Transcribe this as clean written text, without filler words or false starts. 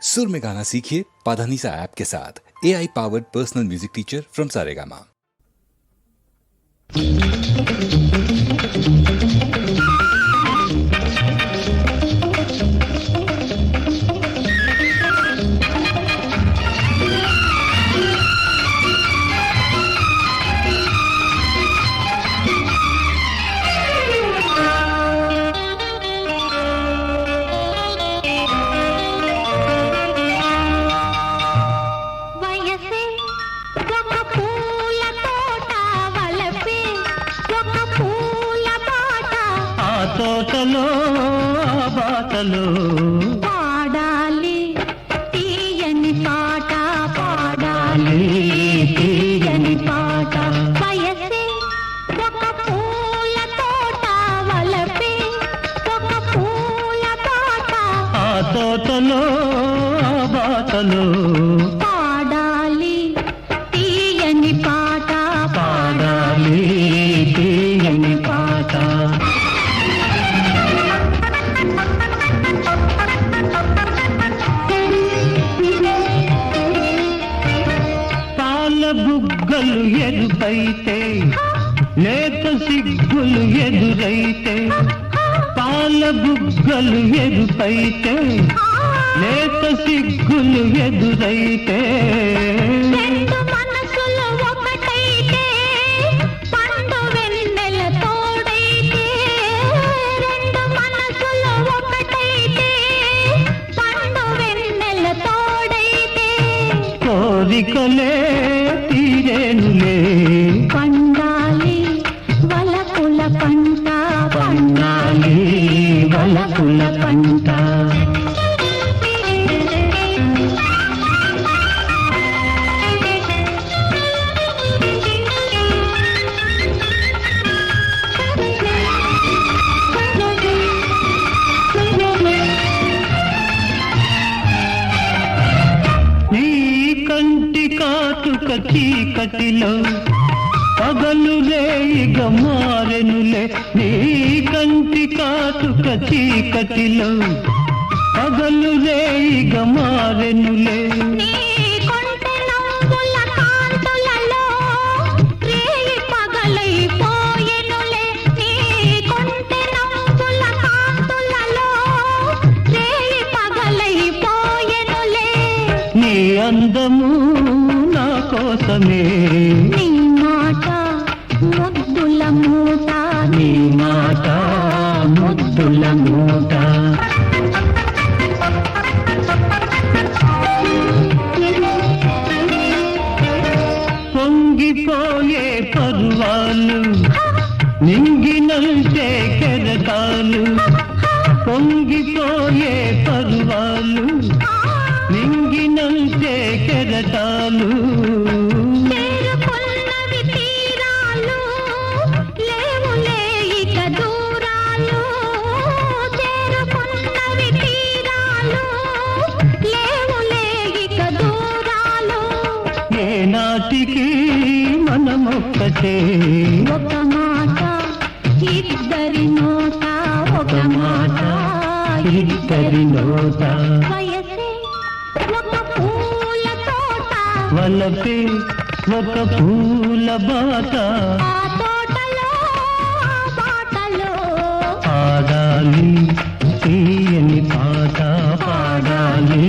सुर में गाना सीखिए पाधानीसा ऐप के साथ। AI powered personal music teacher from Saregama. తోటలో బాటలో పాడాలి తీయని పాట, పాడాలి తీయని పాట. వయసే ఒక పూల తోట, వలపే ఒక పూల పాట. ఆ తోటలో బాటలో పాడాలి తీయని పాట, పాడాలి తీయని పాట. బుగ్గలు ఎదురైతే లేత సిగ్గులు ఎదురైతే, పాల బుగ్గలు ఎదురైతే లేత సిగ్గులు ఎదురైతే, రెండు మనసులు ఒకటైతే పండు వెన్నెల తోడైతే, రెండు మనసులు ఒకటైతే పండు వెన్నెల తోడైతే, కోరికలే తీరేనులే పండాలి వలపుల పంట, పండాలి వలపుల పంట. నీ కంటి కాటుక చీకటిలో పగలు రేయిగా మారెనులే, నీ కంటి కాటుక చీకటిలో పగలు రేయిగా మారెనులే. నీ కొంటె నవ్వుల కాంతులలో రేయి పగలైపోయెనులే, నీ కొంటె నవ్వుల కాంతులలో రేయి పగలైపోయెనులే. నీ అందము నా కోసమే, నీ మాట ముద్దుల మూట, నీ మాట ముద్దుల మూట. పొంగిపోయే పర్వాలు నింగినంటే కెరటాలు, పొంగిపోయే పర్వాలు నింగినంటే కెరటాలు, చేరుకున్నవి తీరాలు లేవులే ఇక దూరాలు, చేరుకున్నవి తీరాలు లేవులే ఇక దూరాలు. ఏనాటికి మనమొక్కటే, ఒక మాట ఇద్దరి నోట, ఒక మాట ఇద్దరి నోట. వయసే ఒక పూల తోట, వలపే ఒక పూల బాట, ఆ తోటలో బాటలో పాడాలి తీయని పాట, పాడాలి